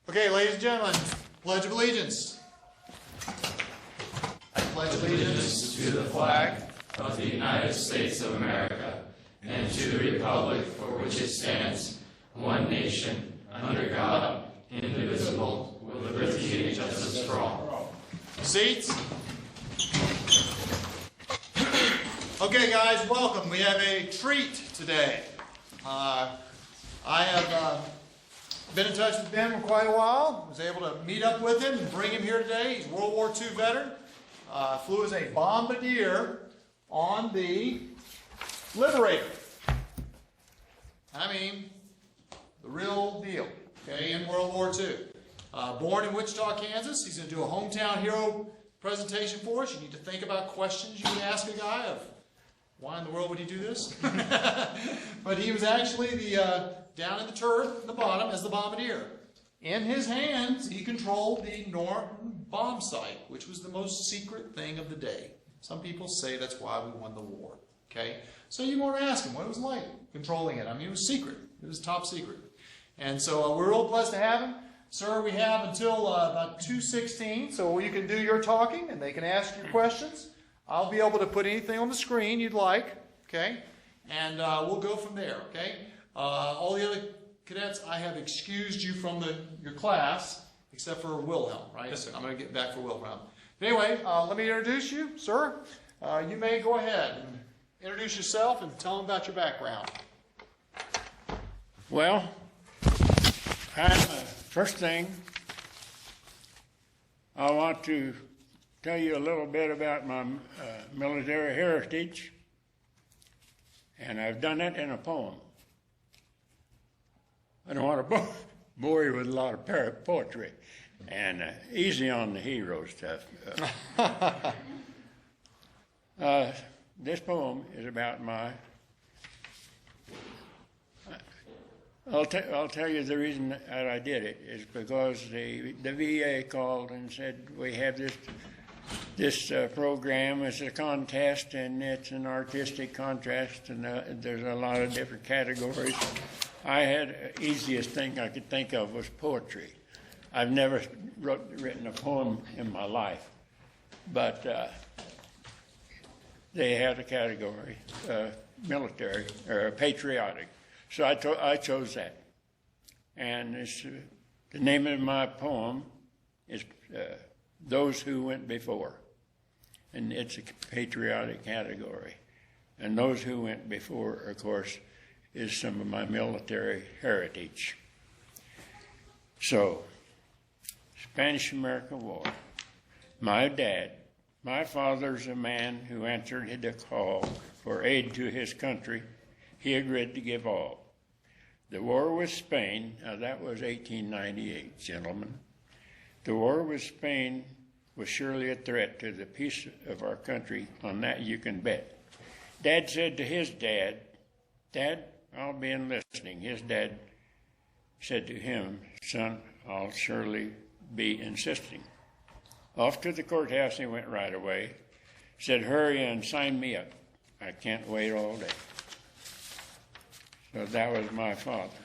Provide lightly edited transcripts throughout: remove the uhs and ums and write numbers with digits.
Okay, ladies and gentlemen, Pledge of Allegiance. I pledge allegiance to the flag of the United States of America and to the republic for which it stands, one nation, under God, indivisible, with liberty and justice for all. Seats. Okay, guys, welcome. We have a treat today. I have been in touch with Ben for quite a while. Was able to meet up with him and bring him here today. He's a World War II veteran. Flew as a Bombardier on the Liberator. I mean, the real deal, okay, in World War II. Born in Wichita, Kansas. He's going to do a hometown hero presentation for us. You need to think about questions you would ask a guy of why in the world would he do this? But he was actually the down in the turret, the bottom, as the Bombardier. In his hands, he controlled the Norton bomb site, which was the most secret thing of the day. Some people say that's why we won the war. Okay, so you want to ask him what it was like controlling it. I mean, it was secret. It was top secret. And so we're real blessed to have him. Sir, we have until about 2:16, so you can do your talking and they can ask you questions. I'll be able to put anything on the screen you'd like, okay? And we'll go from there, okay? All the other cadets, I have excused you from your class, except for Wilhelm, right? Yes, sir. I'm going to get back for Wilhelm. But anyway, let me introduce you, sir. You may go ahead and introduce yourself and tell them about your background. Well, first thing, I want to tell you a little bit about my military heritage, and I've done it in a poem. I don't want to bore you with a lot of poetry, and easy on the hero stuff. This poem is about my... I'll tell you the reason that I did it is because the VA called and said we have this program. It's a contest and it's an artistic contest and there's a lot of different categories. I had the easiest thing I could think of was poetry. I've never written a poem in my life, but they had a category, military or patriotic. So I chose that. And the name of my poem is Those Who Went Before. And it's a patriotic category. And Those Who Went Before, of course, is some of my military heritage. So, Spanish-American War. My father's a man who answered the call for aid to his country. He agreed to give all. The war with Spain, now that was 1898, gentlemen. The war with Spain was surely a threat to the peace of our country. On that you can bet. Dad said to his dad, Dad, I'll be enlisting. His dad said to him, Son, I'll surely be insisting. Off to the courthouse he went right away. Said, hurry and sign me up. I can't wait all day. So that was my father.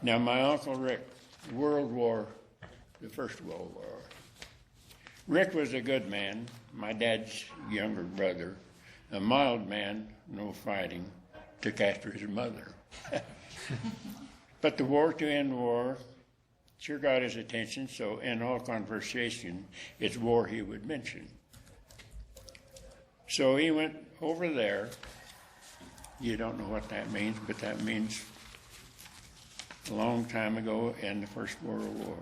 Now my Uncle Rick, the First World War. Rick was a good man, my dad's younger brother, a mild man, no fighting, took after his mother. But the war to end war sure got his attention, so in all conversation, it's war he would mention. So he went over there. You don't know what that means, but that means a long time ago in the First World War.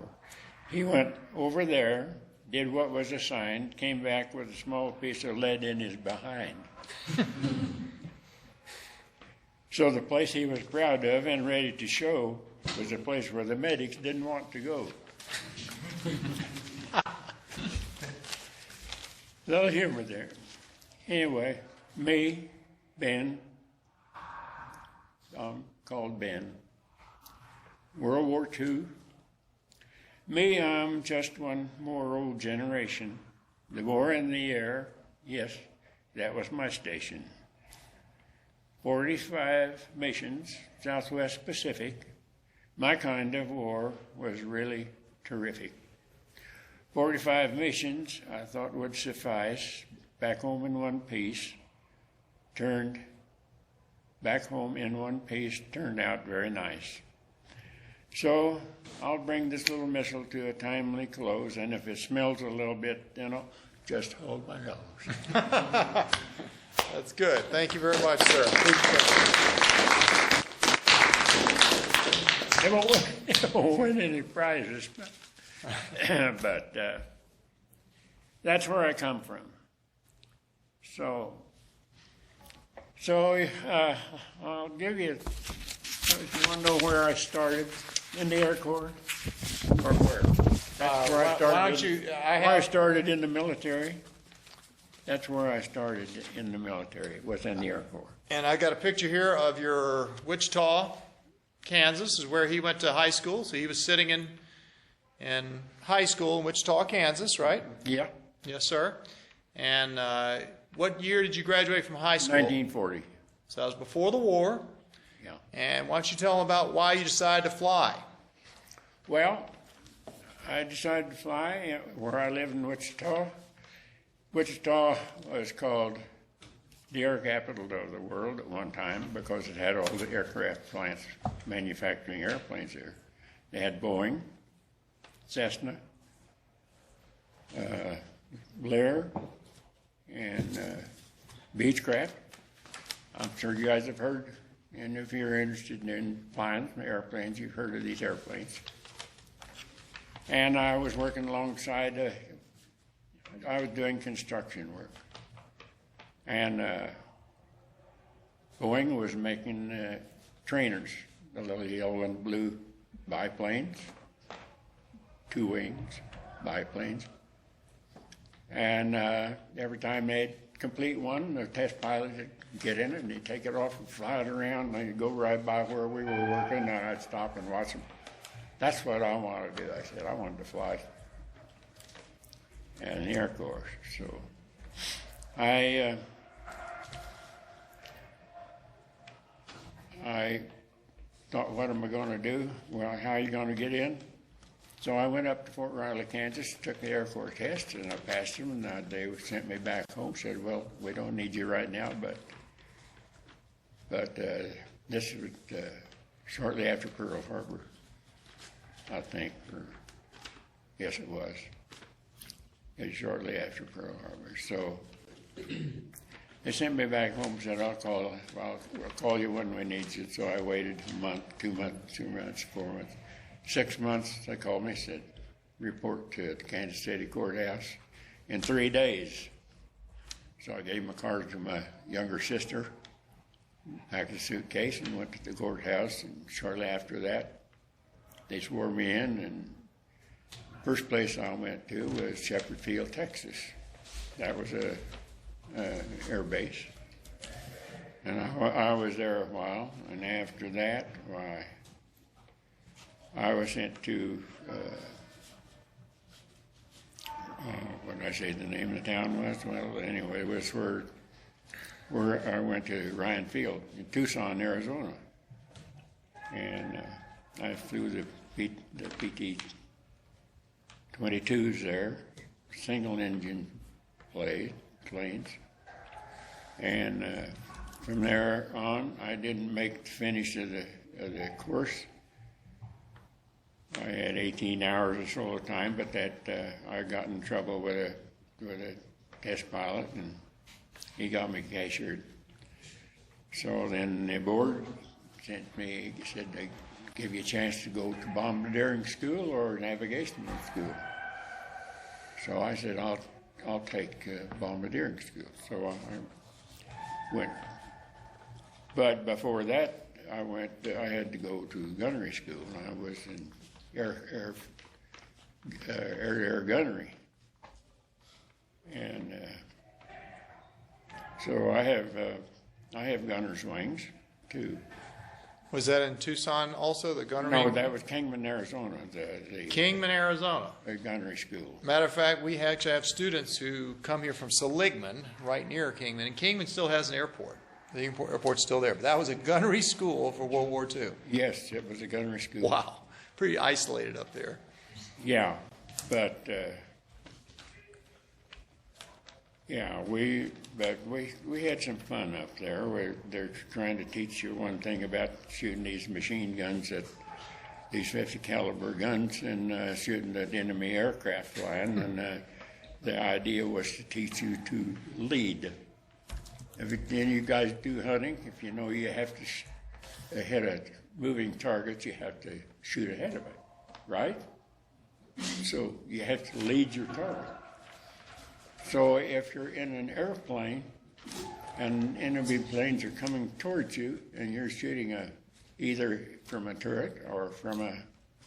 He went over there, did what was assigned, came back with a small piece of lead in his behind. So the place he was proud of and ready to show was a place where the medics didn't want to go. A little humor there. Anyway, me, Ben, called Ben. World War II. Me, I'm just one more old generation. The war in the air, yes, that was my station. 45 missions, Southwest Pacific. My kind of war was really terrific. 45 missions I thought would suffice. Back home in one piece, turned out very nice. So I'll bring this little missile to a timely close, and if it smells a little bit, just hold my nose. That's good. Thank you very much, sir. It won't win any prizes, but that's where I come from. So I'll give you, if you want to know where I started, in the Air Corps, or where? That's where I started. Why don't you, I started in the military. That's where I started in the military, was in the Air Corps. and I got a picture here of your Wichita, Kansas, is where he went to high school. So he was sitting in high school in Wichita, Kansas, right? Yeah. Yes, sir. And what year did you graduate from high school? 1940. So that was before the war. Yeah. And why don't you tell them about why you decided to fly? Well, I decided to fly where I live in Wichita. Wichita was called the air capital of the world at one time because it had all the aircraft plants manufacturing airplanes there. They had Boeing, Cessna, Blair, and Beechcraft. I'm sure you guys have heard, and if you're interested in flying airplanes, you've heard of these airplanes. And I was working alongside, I was doing construction work. And Boeing was making trainers, the little yellow and blue biplanes, 2 wings biplanes. And every time they'd complete one, the test pilot would get in it and he'd take it off and fly it around, and they'd go right by where we were working, and I'd stop and watch them. That's what I wanted to do. I said I wanted to fly in the Air Corps. So I thought, what am I going to do? Well, how are you going to get in? So I went up to Fort Riley, Kansas, took the Air Corps test, and I passed them, and they sent me back home, said, well, we don't need you right now, but this was shortly after Pearl Harbor, I think, or yes, it was. It was shortly after Pearl Harbor. So they sent me back home and said, we'll call you when we need you. So I waited a month, 2 months, 4 months. 6 months, they called me, said, report to the Kansas City Courthouse in 3 days. So I gave my card to my younger sister, packed a suitcase, and went to the courthouse. And shortly after that, they swore me in, and first place I went to was Shepherd Field, Texas. That was a air base. And I was there a while, and after that, I was sent to, what did I say the name of the town was? Well, anyway, it was where I went to Ryan Field in Tucson, Arizona. And I flew the PT-22s there, single engine planes. And from there on, I didn't make the finish of the course. I had 18 hours or so of time, but that I got in trouble with a test pilot, and he got me cashiered. So then the board sent me, said they give you a chance to go to Bombadier school or navigation school. So I said I'll take Bombadier school. So I went. But before that, I had to go to gunnery school, and I was in air gunnery, and so I have gunner's wings too. Was that in Tucson also, the gunnery? No, that was Kingman, Arizona. The Kingman, Arizona. The gunnery school. Matter of fact, we actually have students who come here from Seligman, right near Kingman, and Kingman still has an airport. The airport's still there, but that was a gunnery school for World War II. Yes, it was a gunnery school. Wow, pretty isolated up there. Yeah, but we had some fun up there. They're trying to teach you one thing about shooting these machine guns, these 50 caliber guns, and shooting at enemy aircraft flying. And the idea was to teach you to lead. If any of you guys do hunting, if you know you have to ahead of moving targets, you have to shoot ahead of it, right? So you have to lead your target. So if you're in an airplane and enemy planes are coming towards you and you're shooting either from a turret or from a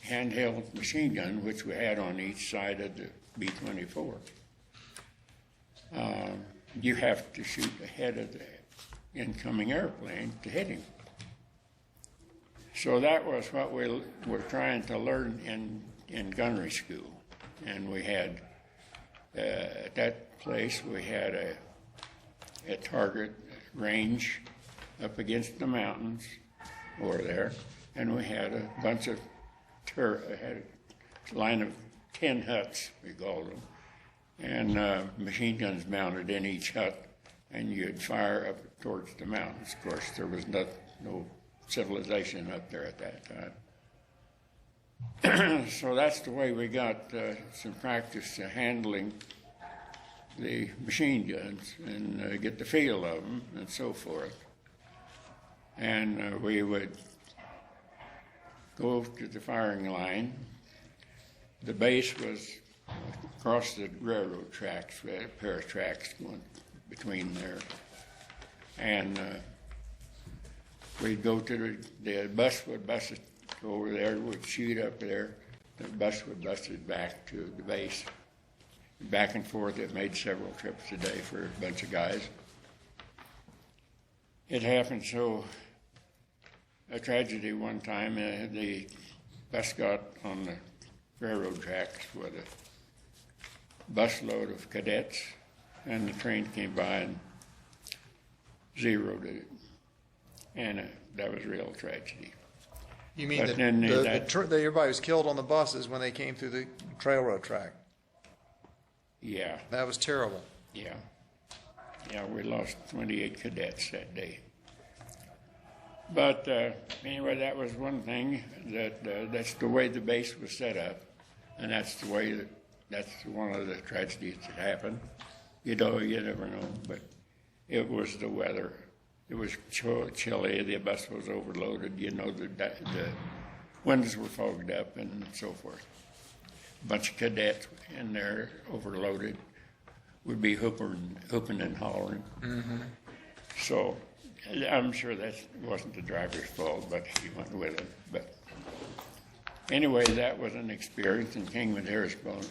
handheld machine gun, which we had on each side of the B-24, you have to shoot ahead of the incoming airplane to hit him. So that was what we were trying to learn in gunnery school. And we had, at that place, we had a target range up against the mountains over there, and we had a bunch of, had a line of 10 huts, we called them, and machine guns mounted in each hut, and you'd fire up towards the mountains. Of course, there was no civilization up there at that time. So that's the way we got some practice handling the machine guns and get the feel of them and so forth. And we would go to the firing line. The base was across the railroad tracks. We had a pair of tracks going between there. And we'd go to the bus would bus it over there, we'd shoot up there, the bus would bus it back to the base. Back and forth, it made several trips a day for a bunch of guys. It happened so, a tragedy one time, the bus got on the railroad tracks with a busload of cadets, and the train came by and zeroed it. And that was a real tragedy. You mean But that then everybody was killed on the buses when they came through the railroad track? Yeah, That was terrible. yeah. Yeah, we lost 28 cadets that day. But anyway, that was one thing, that's the way the base was set up, and that's one of the tragedies that happened. You know, you never know, but it was the weather. It was chilly, the bus was overloaded, you know, the windows were fogged up and so forth. A bunch of cadets in there, overloaded, would be hooping and hollering. Mm-hmm. So I'm sure that wasn't the driver's fault, but he went with it. But anyway, that was an experience in Kingman, Arizona,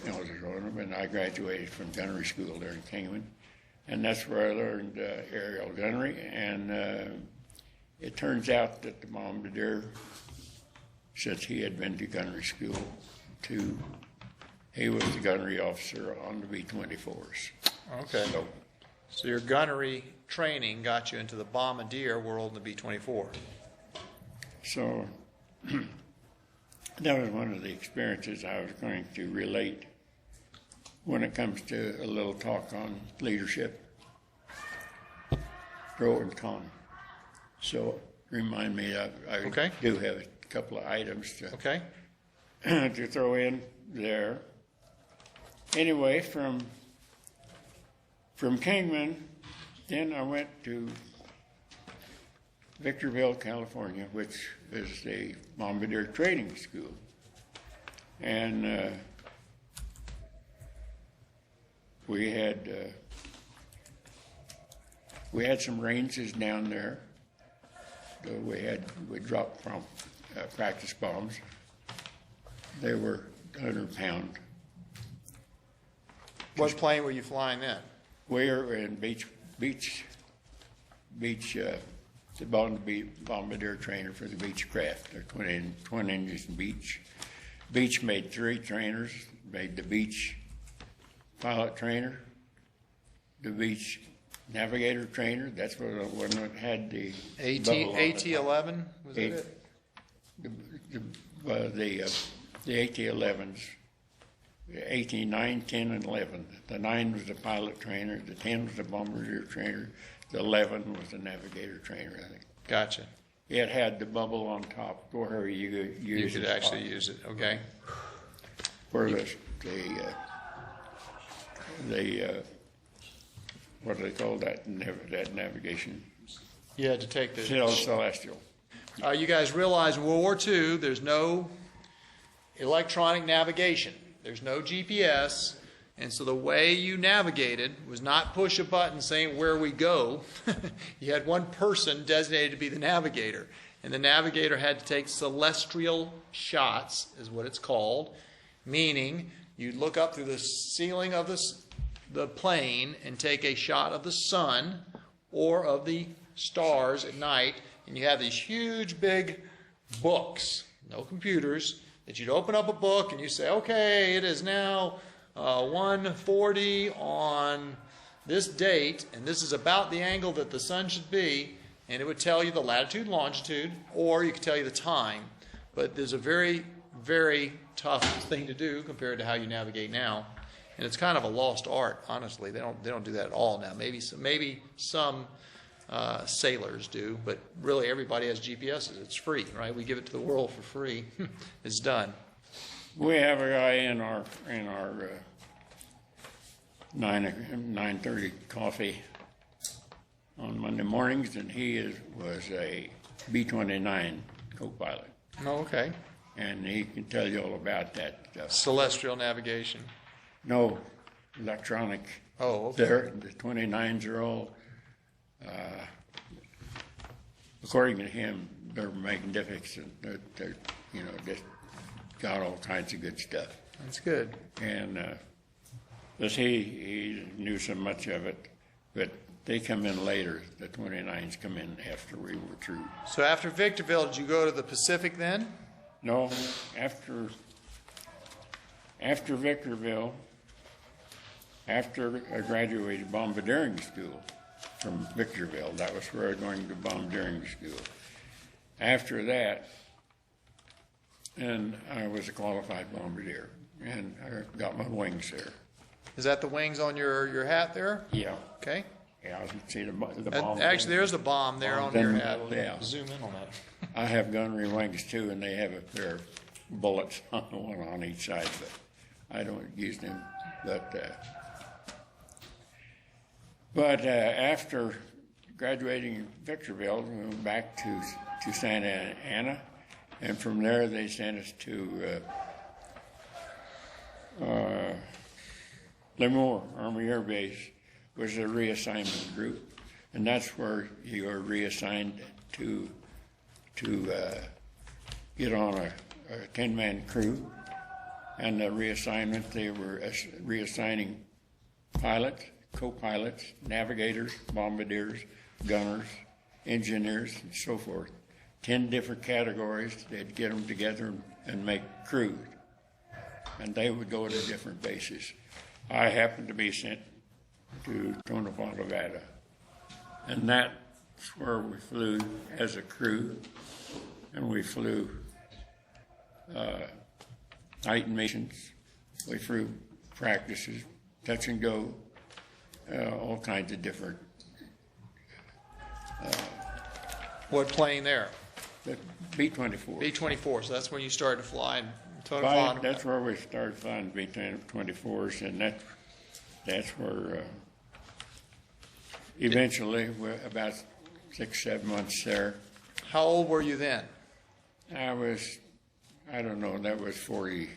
and I graduated from gunnery school there in Kingman. And that's where I learned aerial gunnery, and it turns out that the Bombadier, since he had been to gunnery school too, he was the gunnery officer on the B-24s. Okay. So your gunnery training got you into the Bombardier world in the B-24. So that was one of the experiences I was going to relate when it comes to a little talk on leadership, pro and con. So remind me, I do have a couple of items to, to throw in there. Anyway, from Kingman, then I went to Victorville, California, which is the Bombardier Training School. And we had some ranges down there. We dropped from practice bombs. They were 100-pound. What plane were you flying then? We were in the Bombardier trainer for the Beechcraft. They're twin engine Beech. Beech made 3 trainers. Made the Beech pilot trainer, the Beech navigator trainer. That's what the one that had the AT-11. Was that it? The AT-11s 18, 9, 10, and 11. The 9 was the pilot trainer, the 10 was the bombardier trainer, the 11 was the navigator trainer, I think. Gotcha. It had the bubble on top where you Could actually use it, okay. where what do they call that navigation? Yeah, to take the... Celestial. You guys realize in World War II, there's no electronic navigation. There's no GPS. And so the way you navigated was not push a button saying where we go. You had one person designated to be the navigator. And the navigator had to take celestial shots, is what it's called, meaning you'd look up through the ceiling of the plane and take a shot of the sun or of the stars at night, and you have these huge big books, no computers, that you'd open up a book and you say, okay, it is now 1:40 on this date, and this is about the angle that the sun should be, and it would tell you the latitude and longitude, or you could tell you the time. But there's a very, very tough thing to do compared to how you navigate now, and it's kind of a lost art. Honestly, they don't do that at all now. Maybe some sailors do, but really everybody has GPSs. It's free, right? We give it to the world for free. It's done. We have a guy in our 9:30 coffee on Monday mornings, and he was a B-29 co-pilot, Oh, okay. and he can tell you all about that stuff. Celestial navigation. No, electronic. Oh, okay. The 29s are all, according to him, they're magnificent. They're just got all kinds of good stuff. That's good. And he knew so much of it, but they come in later. The 29s come in after we were through. So after Victorville, did you go to the Pacific then? No, after Victorville, after I graduated bombardiering school from Victorville, that was where I was going to bombardiering school. After that, and I was a qualified bombardier, and I got my wings there. Is that the wings on your hat there? Yeah. Okay. Yeah, I can see the bomb. Actually, there's the bomb there on your hat. Yeah. Zoom in on that. I have gunnery wings too, and they have a pair of bullets on one on each side, but I don't use them. But after graduating in Victorville, we went back to Santa Ana, and from there they sent us to Lemoore Army Air Base, was a reassignment group, and that's where you are reassigned to get on a 10-man crew. And the reassignment, they were reassigning pilots, co-pilots, navigators, bombardiers, gunners, engineers, and so forth. 10 different categories. They'd get them together and make crews, and they would go to different bases. I happened to be sent to Tonopah, Nevada, and that's where we flew as a crew, and we flew night missions. We flew practices, touch and go, all kinds of different. What plane there? The B-24. B-24. So that's when you started to fly in Tonopah. That's where we started flying B-24s, and that's where eventually, we're about 6-7 months there. How old were you then? I don't know, that was 40,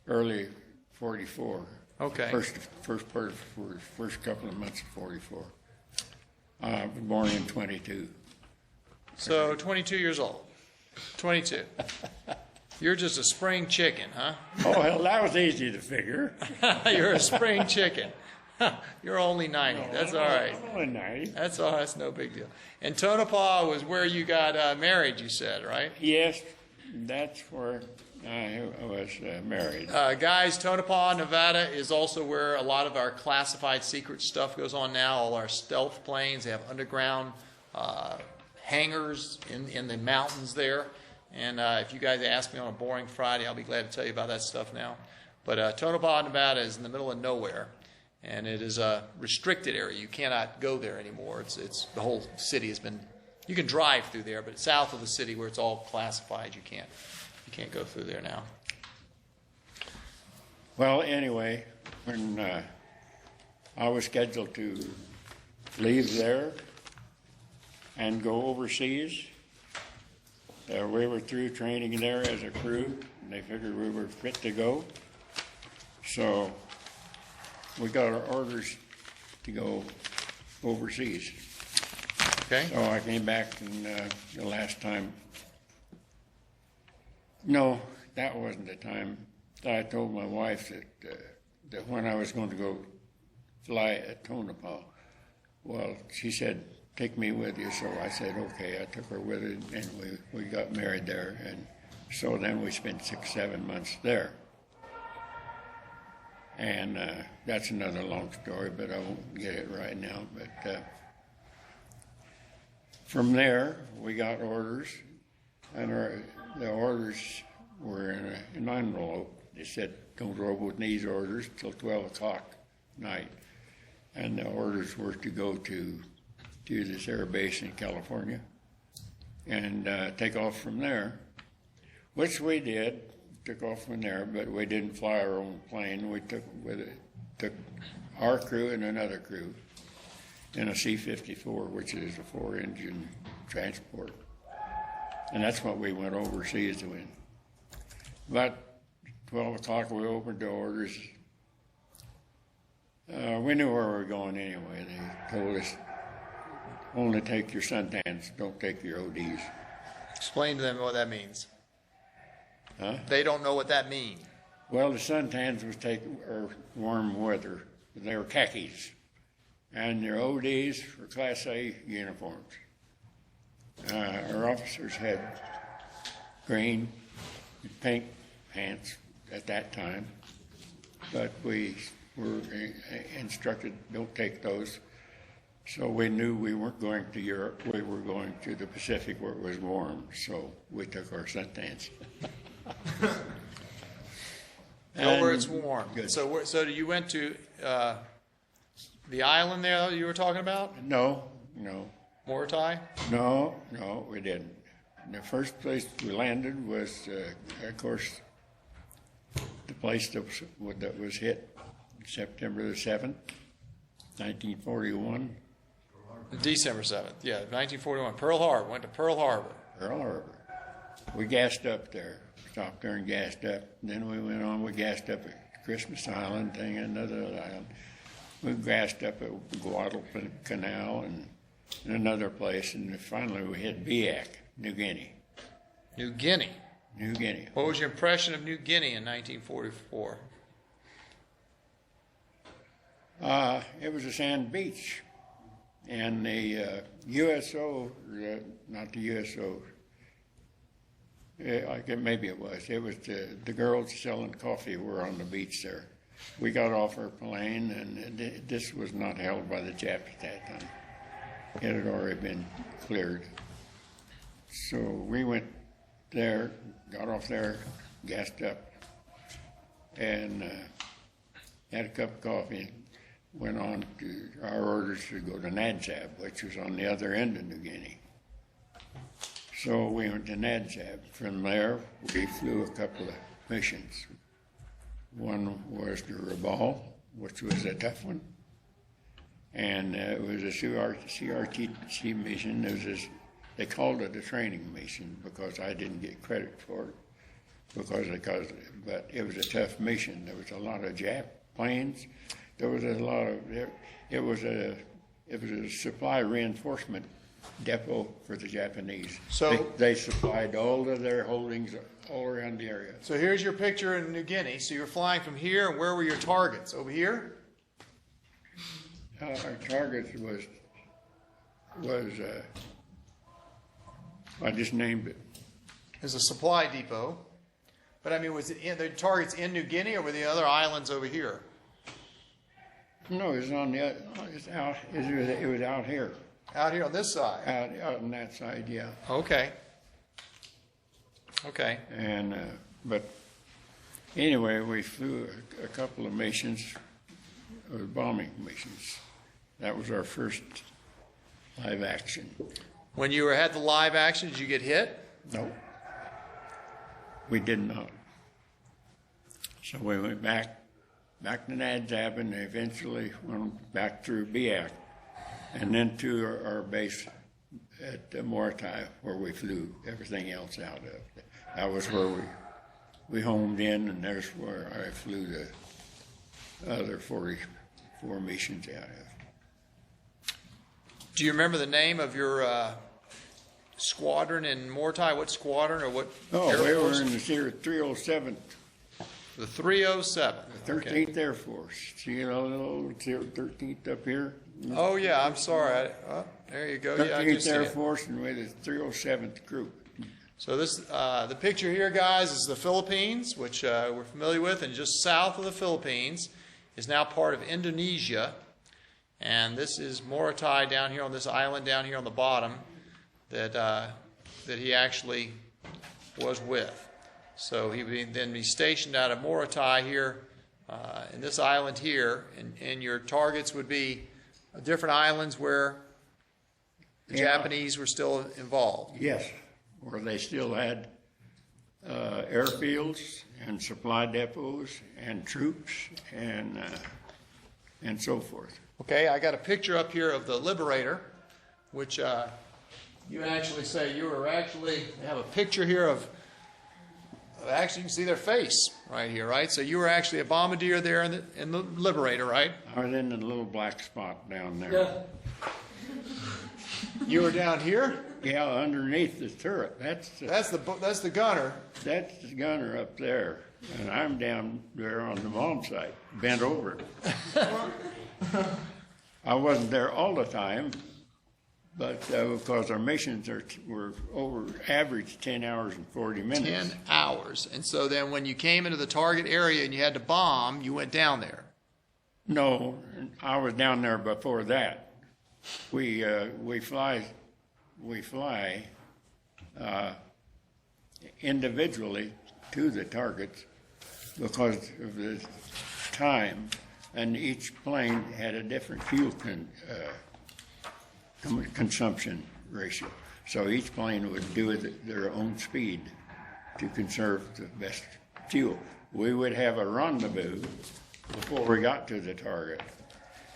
early 44. Okay. First couple of months of 44. I was born in 22. So 22 years old. 22. You're just a spring chicken, huh? Oh, hell, that was easy to figure. You're a spring chicken. You're only 90. That's all right. I'm only 90. That's all. That's no big deal. And Tonopah was where you got married, you said, right? Yes, that's where I was married. Guys, Tonopah, Nevada is also where a lot of our classified secret stuff goes on now. All our stealth planes, they have underground hangars in the mountains there. And if you guys ask me on a boring Friday, I'll be glad to tell you about that stuff now. But Tonopah, Nevada is in the middle of nowhere, and it is a restricted area. You cannot go there anymore. It's the whole city has been. You can drive through there, but south of the city where it's all classified, you can't go through there now. Well, anyway, when I was scheduled to leave there and go overseas, we were through training there as a crew, and they figured we were fit to go. So we got our orders to go overseas. Okay. So I came back, and the last time, no, that wasn't the time. I told my wife that when I was going to go fly at Tonopah, well, she said, take me with you. So I said, okay. I took her with her, and we got married there. And so then we spent 6-7 months there. And that's another long story, but I won't get it right now. But from there, we got orders, and the orders were in an envelope. They said, don't open these orders till 12 o'clock night. And the orders were to go to this air base in California and take off from there, which we did. Took off from there, but we didn't fly our own plane. We took our crew and another crew in a C-54, which is a 4-engine transport. And that's what we went overseas to in. About 12 o'clock, we opened the orders. We knew where we were going anyway. They told us, only take your suntans, don't take your ODs. Explain to them what that means. Huh? They don't know what that means. Well, the suntans are warm weather. They were khakis. And their ODs were Class A uniforms. Our officers had green and pink pants at that time, but we were instructed, don't take those. So we knew we weren't going to Europe. We were going to the Pacific where it was warm. So we took our suntans. Go where it's warm. Good. So you went to the island there that you were talking about? No. Morotai? No, we didn't. The first place we landed was, of course, the place that was hit September the 7th, 1941. December 7th, yeah, 1941. Pearl Harbor. Went to Pearl Harbor. Pearl Harbor. We gassed up there. Stopped there and gassed up. Then we went on. We gassed up at Christmas Island, thing, another island. We gassed up at Guadalcanal Canal and another place, and finally we hit Biak, New Guinea. New Guinea. New Guinea. What was your impression of New Guinea in 1944? It was a sand beach, and the USO, not the USO. Maybe it was. It was the girls selling coffee were on the beach there. We got off our plane, and this was not held by the Japs at that time. It had already been cleared. So we went there, got off there, gassed up, and had a cup of coffee. Went on to our orders to go to Nadzab, which was on the other end of New Guinea. So we went to Nadzab. From there, we flew a couple of missions. One was to Rabaul, which was a tough one. And it was a CRTC mission. They called it a training mission because I didn't get credit for it. But it was a tough mission. There was a lot of Jap planes. There was a lot of, it was a supply reinforcement depot for the Japanese. So they supplied all of their holdings all around the area. So here's your picture in New Guinea. So you're flying from here, and where were your targets? Over here? Our target was I just named it. There's a supply depot. But I mean, was it the targets in New Guinea, or were the other islands over here? No, it was on the. It was out here. Out here on this side? Out on that side, yeah. Okay. Okay. And but anyway, we flew a couple of missions, bombing missions. That was our first live action. When you had the live action, did you get hit? No, we did not. So we went back to Nadzab, and eventually went back through Biak, and then to our base at Morotai, where we flew everything else out of. That was where we homed in, and there's where I flew the other 44 missions out of. Do you remember the name of your squadron in Morotai? What squadron or what? Oh, Air we Force? were in the 307th. The 307. 13th Air Force. See a little 13th up here? Oh, yeah, I'm sorry. There you go. Yeah, I 13th just see Air it. Force, and we're the 307th group. So this, the picture here, guys, is the Philippines, which we're familiar with, and just south of the Philippines is now part of Indonesia. And this is Morotai down here on this island down here on the bottom that he actually was with. So he would then be stationed out of Morotai here in this island here, and your targets would be different islands where the Japanese were still involved. Yes, where they still had airfields and supply depots and troops and so forth. Okay, I got a picture up here of the Liberator, which you actually say you were actually have a picture here of actually you can see their face right here, right? So you were actually a bombardier there in the Liberator, right? I was in the little black spot down there. Yeah. You were down here? Yeah, underneath the turret. That's the gunner. That's the gunner up there, and I'm down there on the bomb site, bent over. I wasn't there all the time, but because our missions were over average 10 hours and 40 minutes. 10 hours. And so then when you came into the target area and you had to bomb, you went down there. No, I was down there before that. We fly individually to the targets because of the time, and each plane had a different fuel consumption ratio. So each plane would do it at their own speed to conserve the best fuel. We would have a rendezvous before we got to the target.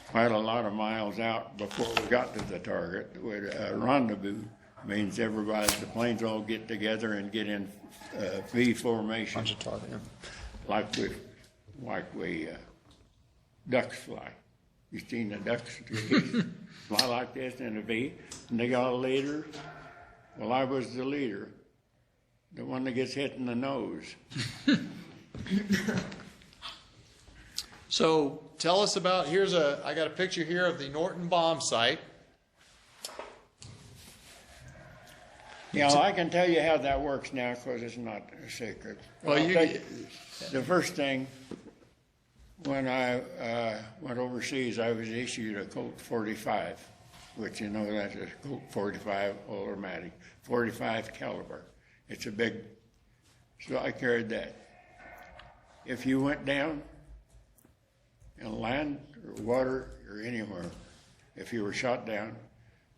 Quite a lot of miles out before we got to the target. A rendezvous means the planes all get together and get in V formation. Bunch of target. Like we ducks fly. You seen the ducks fly like this in a V, and they got a leader. Well, I was the leader, the one that gets hit in the nose. So tell us about, I got a picture here of the Norton bomb site. Yeah, I can tell you how that works now because it's not a secret. Well, the first thing, when I went overseas, I was issued a Colt 45, which you know that's a Colt 45 automatic, 45 caliber. It's a big, so I carried that. If you went down in land or water or anywhere, if you were shot down,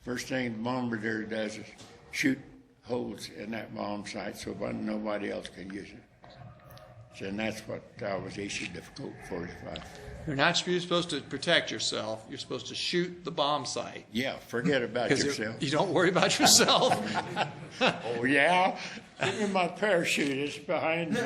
first thing the bombardier does is shoot holes in that bomb site so nobody else can use it. So, and that's what I was issued the Colt 45. You're supposed to protect yourself. You're supposed to shoot the bomb site. Yeah, forget about yourself. You don't worry about yourself. Oh, yeah? Give me my parachute. It's behind me.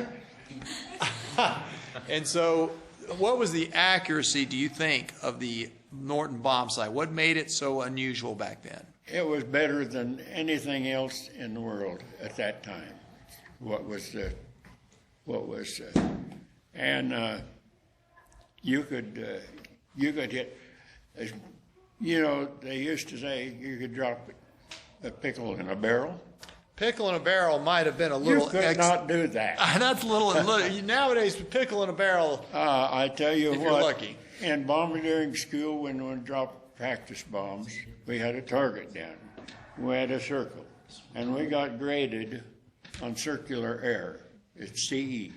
And so what was the accuracy, do you think, of the Norton bomb site? What made it so unusual back then? It was better than anything else in the world at that time. You could hit, you know, they used to say you could drop a pickle in a barrel. Pickle in a barrel might have been a little... You could not do that. That's a little... Nowadays, pickle in a barrel... I tell you if what, you're lucky. In bombardiering school, when we dropped practice bombs, we had a target down. We had a circle. And we got graded on circular air. It's CE.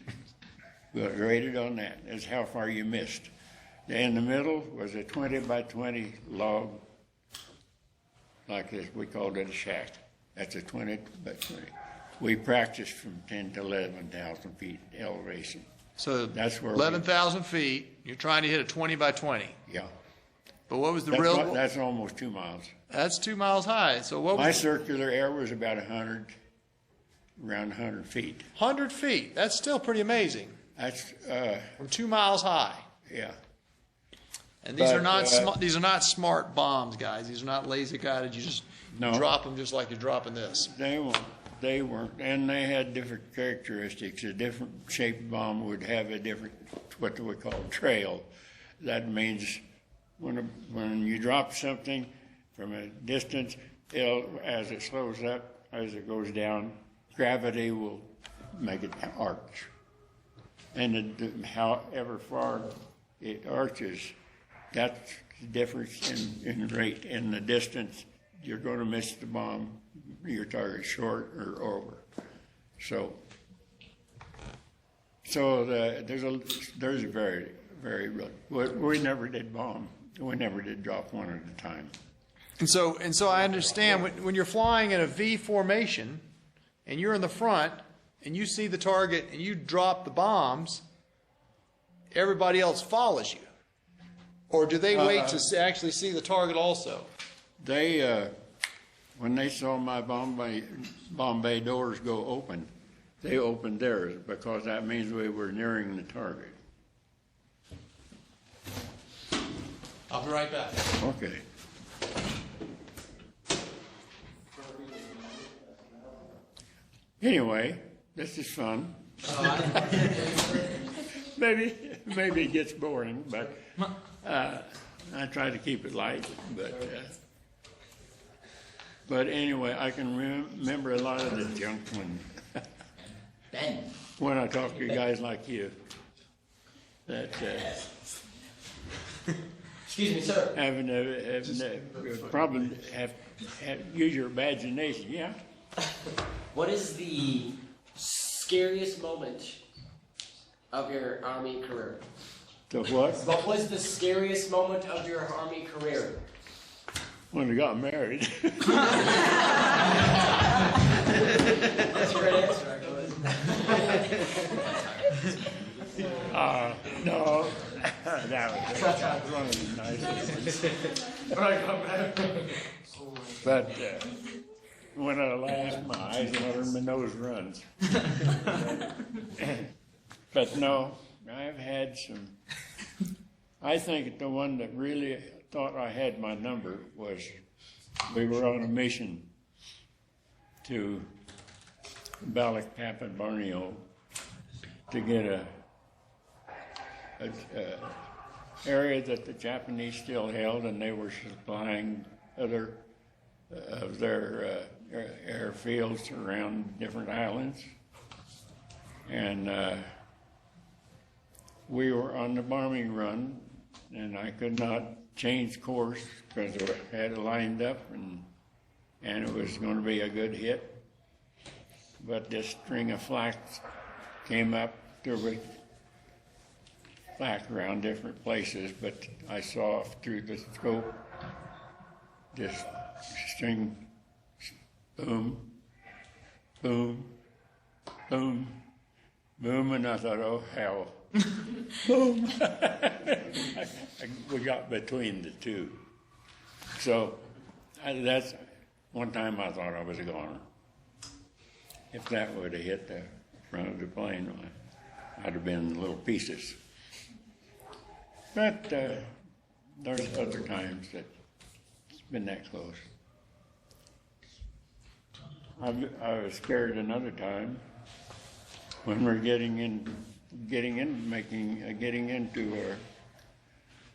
We got rated on that. That's how far you missed. In the middle was a 20 by 20 log, like this. We called it a shack. That's a 20 by 20. We practiced from 10 to 11,000 feet elevation. So that's where 11,000 feet, you're trying to hit a 20 by 20. Yeah. But what was the That's almost 2 miles. That's 2 miles high. So what was my circular air was about 100, around 100 feet. 100 feet. That's still pretty amazing. That's from 2 miles high. Yeah. And these are not smart bombs, guys. These are not laser guided. You just drop them just like you're dropping this. They weren't, and they had different characteristics. A different shaped bomb would have a different, what we call trail. That means when you drop something from a distance, as it slows up, as it goes down, gravity will make it arch. And however far it arches, that's the difference in rate. In the distance, you're going to miss the bomb, your target short or over. So there's a very, very real. We never did bomb. We never did drop one at a time. And so I understand when you're flying in a V formation, and you're in the front, and you see the target, and you drop the bombs, everybody else follows you. Or do they wait to actually see the target also? They, when they saw my Bombay doors go open, they opened theirs because that means we were nearing the target. I'll be right back. Okay. Anyway, this is fun. Maybe it gets boring, but I try to keep it light. But anyway, I can remember a lot of the junk when I talk to guys like you. That excuse me, sir. Having a problem, use your imagination. Yeah. What is the scariest moment of your Army career? The what? What was the scariest moment of your Army career? When we got married. That's a great answer, No, that was one of the nicest. But when I laugh, my eyes water and my nose runs. But no, I've had some. I think the one that really thought I had my number was we were on a mission to Balikpapan, Borneo, to get a area that the Japanese still held, and they were supplying other of their airfields around different islands. And we were on the bombing run, and I could not change course because I had it lined up, and it was going to be a good hit. But this string of flak came up. There was flak around different places, but I saw through the scope this string, boom, boom, boom, boom, and I thought, oh, hell. Boom. We got between the two. So that's one time I thought I was a goner. If that would have hit the front of the plane, I'd have been in little pieces. But there's other times that it's been that close. I was scared another time when we're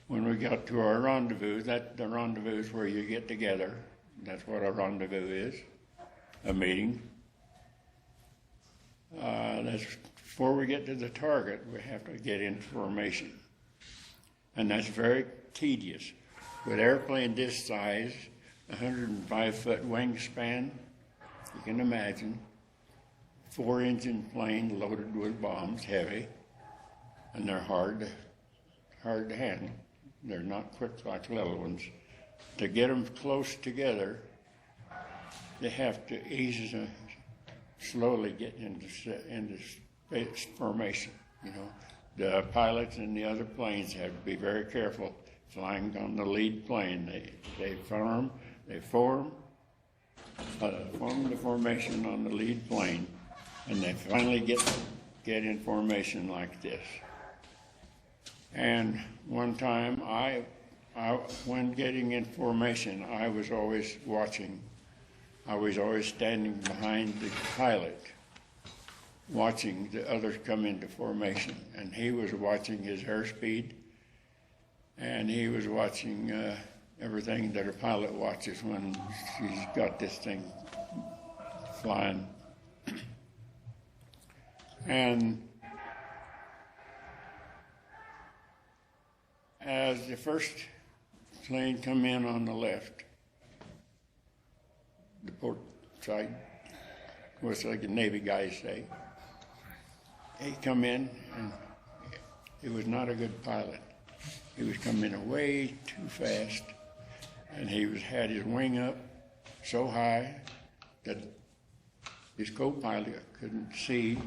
when we got to our rendezvous. The rendezvous is where you get together. That's what a rendezvous is, a meeting. That's before we get to the target, we have to get in formation. And that's very tedious. With airplane this size, 105-foot wingspan, you can imagine, 4-engine plane loaded with bombs, heavy, and they're hard to handle. They're not quick like little ones. To get them close together, they have to slowly get into space formation. You know, the pilots in the other planes have to be very careful flying on the lead plane. They form the formation on the lead plane, and they finally get in formation like this. And one time, when getting in formation, I was always watching. I was always standing behind the pilot, watching the others come into formation. And he was watching his airspeed, and he was watching everything that a pilot watches when she's got this thing flying. And as the first plane come in on the left, the port side, was like the Navy guys say, he come in, and he was not a good pilot. He was coming in way too fast, and he had his wing up so high that his co-pilot couldn't see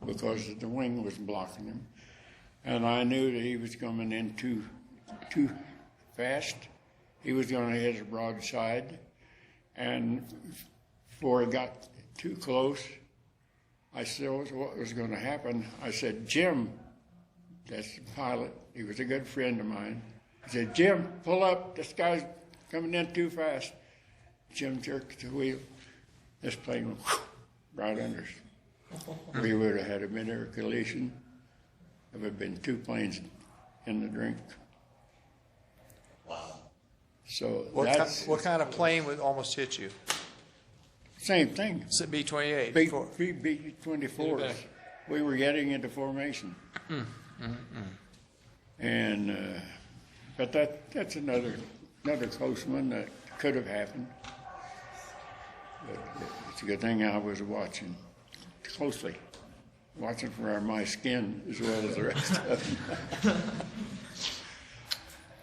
because the wing was blocking him. And I knew that he was coming in too fast. He was going to hit a broadside, and before he got too close, I saw what was going to happen. I said, "Jim," that's the pilot, he was a good friend of mine. I said, "Jim, pull up, this guy's coming in too fast." Jim jerked the wheel. This plane went right under us. We would have had a mid-air collision. There would have been 2 planes in the drink. Wow. So What kind of plane would almost hit you? Same thing. It's a B-28. B-24s. We were getting into formation. And but that's another close one that could have happened. But it's a good thing I was watching closely, watching for my skin as well as the rest of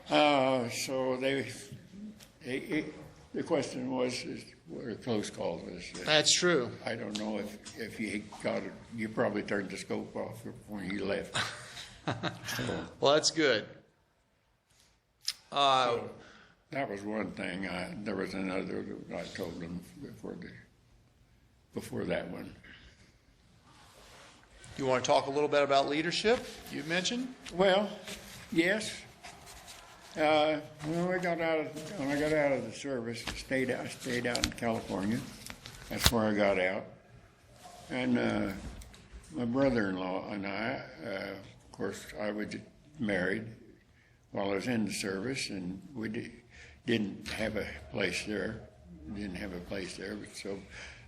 them. So the question was, what a close call was. That's true. I don't know if you got it. You probably turned the scope off when you left. Well, that's good. So that was one thing. There was another that I told them before that one. You want to talk a little bit about leadership? You mentioned. Well, yes. When I got out of the service, I stayed out in California. That's where I got out. And my brother-in-law and I, of course, I was married while I was in the service, and we didn't have a place there. But so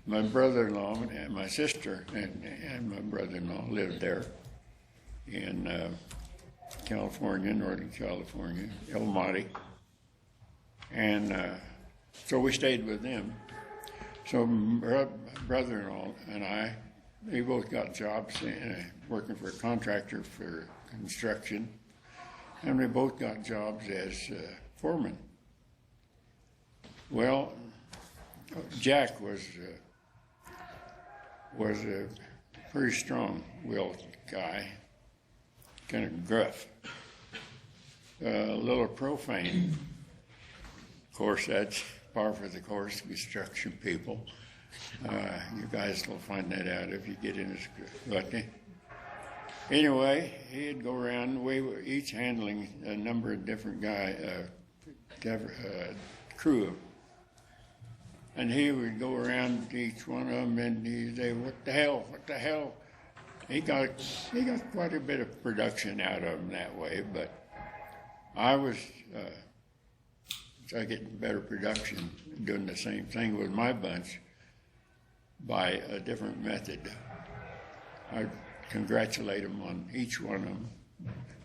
my brother-in-law and my sister and my brother-in-law lived there in California, Northern California, El Monte. And so we stayed with them. So my brother-in-law and I, we both got jobs working for a contractor for construction, and we both got jobs as foremen. Well, Jack was a pretty strong-willed guy, kind of gruff, a little profane. Of course, that's par for the course, construction people. You guys will find that out if you get in his lucky. Anyway, he'd go around. We were each handling a number of different crew. And he would go around to each one of them and he'd say, what the hell? He got quite a bit of production out of them that way, but I was getting better production doing the same thing with my bunch by a different method. I'd congratulate them on each one of them.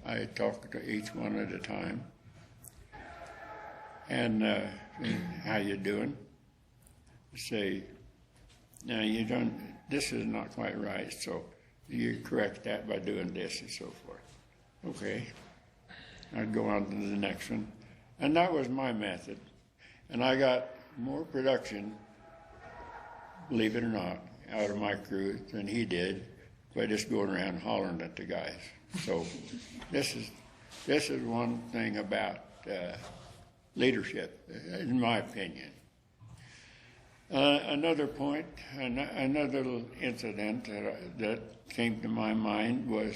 I'd talk to each one at a time. And how you doing? Say, now you don't, this is not quite right, so you correct that by doing this and so forth. Okay. I'd go on to the next one. And that was my method. And I got more production, believe it or not, out of my crew than he did by just going around hollering at the guys. So this is one thing about leadership, in my opinion. Another point, another little incident that came to my mind was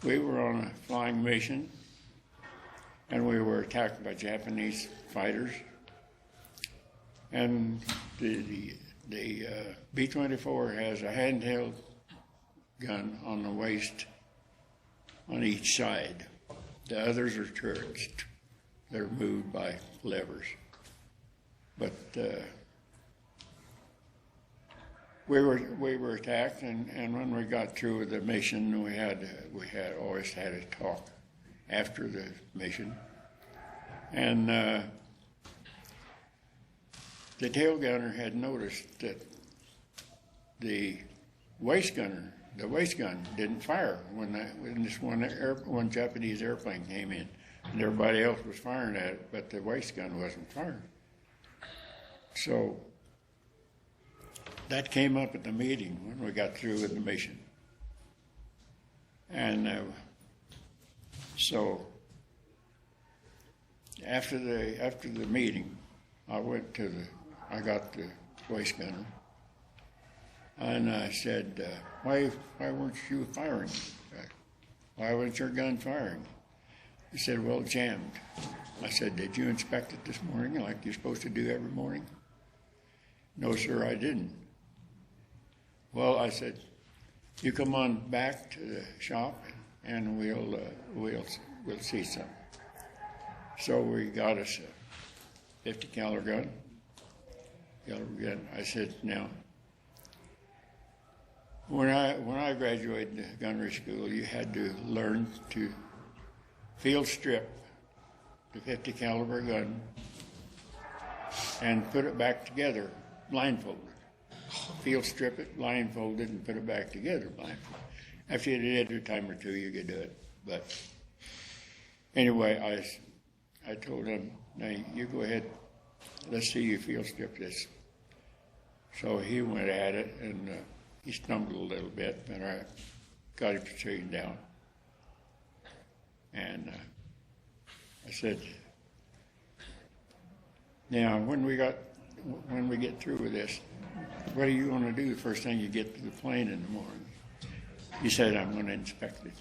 we were on a flying mission and we were attacked by Japanese fighters. And the B-24 has a handheld gun on the waist on each side. The others are turrets. They're moved by levers. But we were attacked, and when we got through with the mission, we always had a talk after the mission, and the tail gunner had noticed that the waist gun didn't fire when this one Japanese airplane came in, and everybody else was firing at it, but the waist gun wasn't firing. So that came up at the meeting when we got through with the mission. And so after the meeting, I got the waist gunner, and I said, why weren't you firing? Why wasn't your gun firing? He said, well, it jammed. I said, did you inspect it this morning like you're supposed to do every morning? No, sir, I didn't. Well, I said, you come on back to the shop and we'll see something. So we got us a 50 caliber gun. I said, now, when I graduated gunnery school, you had to learn to field strip the 50 caliber gun and put it back together blindfolded. Field strip it, blindfolded, and put it back together blindfolded. After you did it a time or two, you could do it. But anyway, I told him, now you go ahead, let's see you field strip this. So he went at it, and he stumbled a little bit, but I got him straightened down. And I said, now when we get through with this, what are you going to do the first thing you get to the plane in the morning? He said, I'm going to inspect it.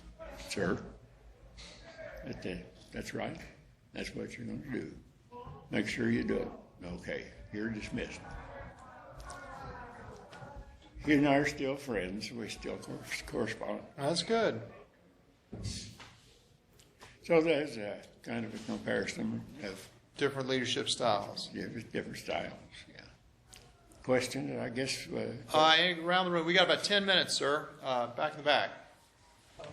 Sir, that's right. That's what you're going to do. Make sure you do it. Okay, you're dismissed. He and I are still friends. We still correspond. That's good. So there's a kind of a comparison of Different leadership styles. different styles. Yeah. Question, I guess. Around the room, we got about 10 minutes, sir. Back in the back.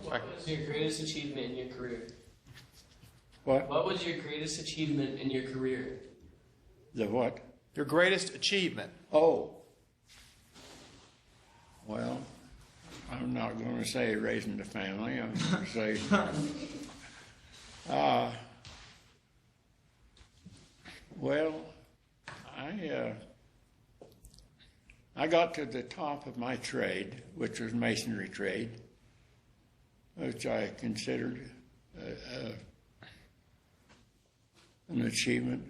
What was your greatest achievement in your career? What? What was your greatest achievement in your career? The what? Your greatest achievement. Oh. Well, I'm not going to say raising the family. I'm going to say, well, I got to the top of my trade, which was masonry trade, which I considered an achievement.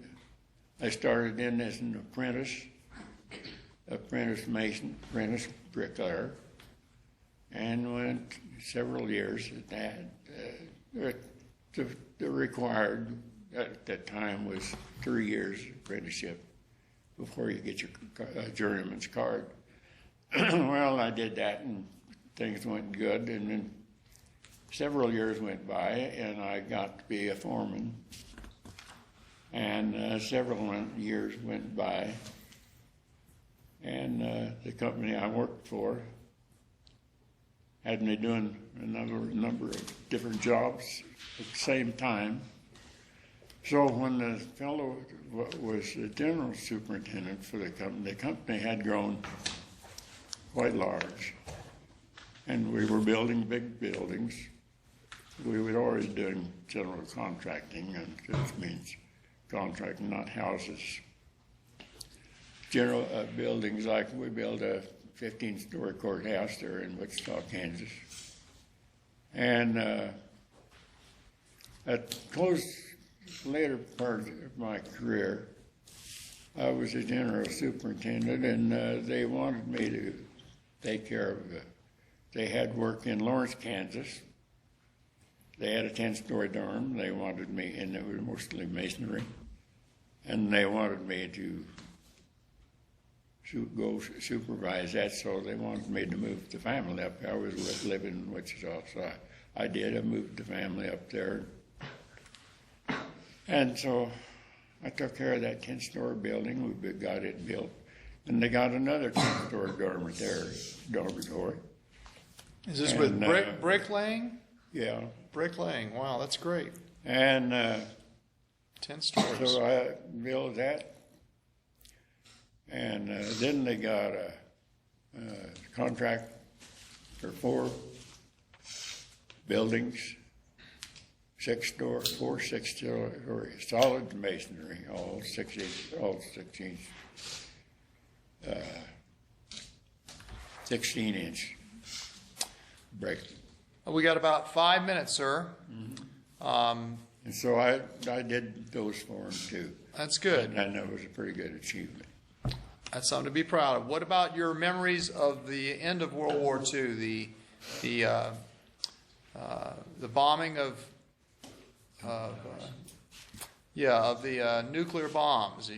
I started in as an apprentice mason, apprentice bricklayer, and went several years at that. The required at that time was 3 years apprenticeship before you get your journeyman's card. Well, I did that, and things went good, and then several years went by, and I got to be a foreman, and several years went by, and the company I worked for had me doing another number of different jobs at the same time. So when the fellow was the general superintendent for the company had grown quite large. And we were building big buildings. We were already doing general contracting, and this means contracting, not houses. General buildings, like we built a 15-story courthouse there in Wichita, Kansas. And at close later part of my career, I was a general superintendent, and they wanted me to take care of they had work in Lawrence, Kansas. They had a 10-story dorm. They wanted me, and it was mostly masonry. And they wanted me to go supervise that, so they wanted me to move the family up. I was living in Wichita, so I did. I moved the family up there. And so I took care of that 10-story building. We got it built. And they got another 10-story dormitory. Is this with bricklaying? Yeah. Bricklaying. Wow, that's great. And 10 stories. so I built that. And then they got a contract for 4 buildings, 4 6-story solid masonry, all 16-inch 16-inch brick. We got about 5 minutes, sir. And so I did those for them too. That's good. And that was a pretty good achievement. That's something to be proud of. What about your memories of the end of World War II, the bombing of the nuclear bombs?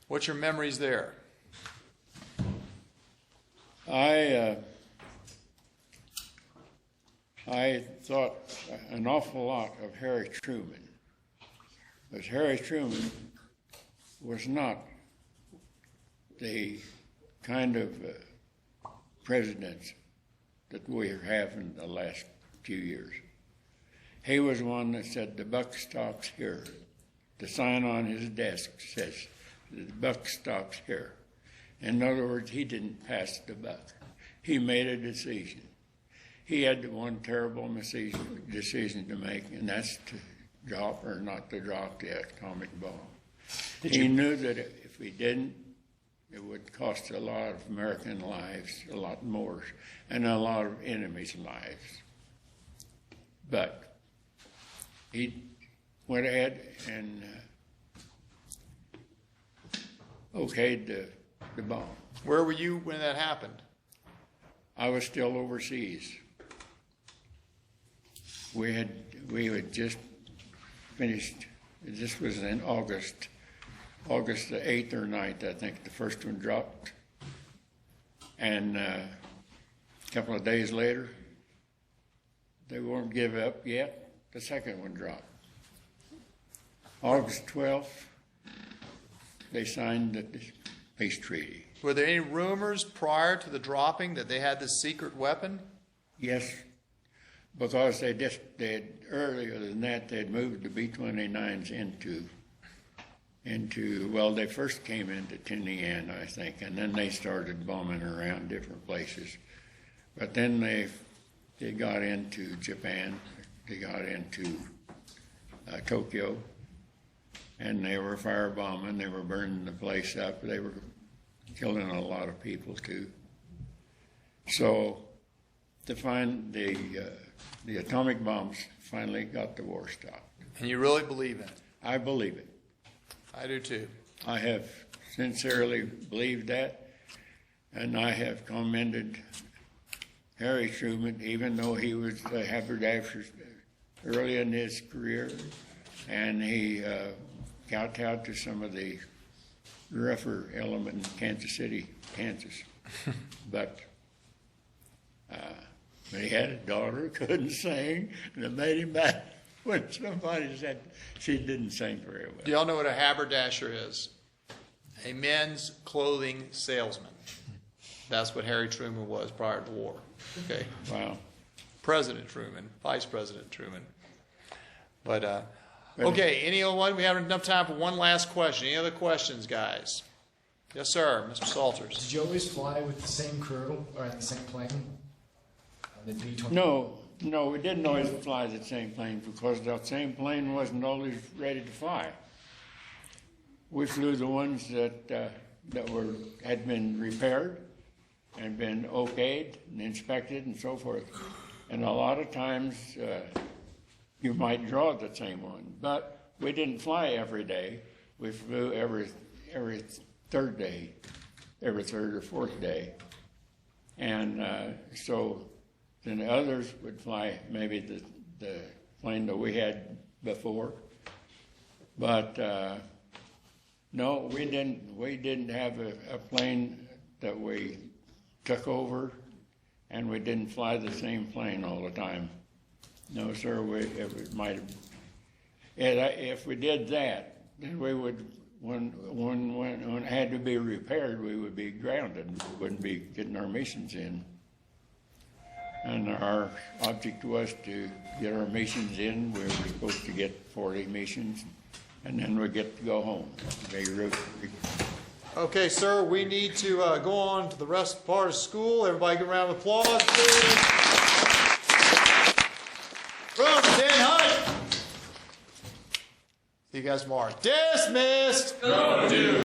What's your memories there? I thought an awful lot of Harry Truman, because Harry Truman was not the kind of president that we have in the last few years. He was one that said, "The buck stops here." The sign on his desk says, "The buck stops here." In other words, he didn't pass the buck. He made a decision. He had one terrible decision to make, and that's to drop or not to drop the atomic bomb. He knew that if he didn't, it would cost a lot of American lives, a lot more, and a lot of enemies' lives. But he went ahead and okayed the bomb. Where were you when that happened? I was still overseas. We had just finished. This was in August the 8th or 9th, I think. The first one dropped, and a couple of days later, they won't give up yet. The second one dropped. August 12th, they signed the peace treaty. Were there any rumors prior to the dropping that they had this secret weapon? Yes, because they earlier than that they'd moved the B-29s into well, they first came into Tinian, I think, and then they started bombing around different places. But then they got into Japan, they got into Tokyo, and they were firebombing, they were burning the place up, they were killing a lot of people too. So to find the atomic bombs finally got the war stopped. And you really believe in it? I believe it. I do too. I have sincerely believed that, and I have commended Harry Truman, even though he was a haberdasher early in his career, and he kowtowed to some of the rougher element in Kansas City, Kansas. But he had a daughter who couldn't sing, and it made him mad when somebody said she didn't sing very well. Do y'all know what a haberdasher is? A men's clothing salesman. That's what Harry Truman was prior to the war. Okay. Wow. President Truman, Vice President Truman. But okay, any other one? We have enough time for one last question. Any other questions, guys? Yes, sir, Mr. Salters. Did you always fly with the same crew or in the same plane? The B-24? No, we didn't always fly the same plane because that same plane wasn't always ready to fly. We flew the ones that had been repaired and been okayed and inspected and so forth. And a lot of times you might draw the same one, but we didn't fly every day. We flew every third day, every third or fourth day. And so then the others would fly maybe the plane that we had before. But no, we didn't have a plane that we took over, and we didn't fly the same plane all the time. No, sir, it might have. If we did that, then we would, when it had to be repaired, we would be grounded. We wouldn't be getting our missions in. And our object was to get our missions in. We were supposed to get 40 missions, and then we get to go home. Okay, sir, we need to go on to the rest part of school. Everybody give a round of applause, please. From Dan Hunt. See you guys tomorrow. Dismissed. Go do.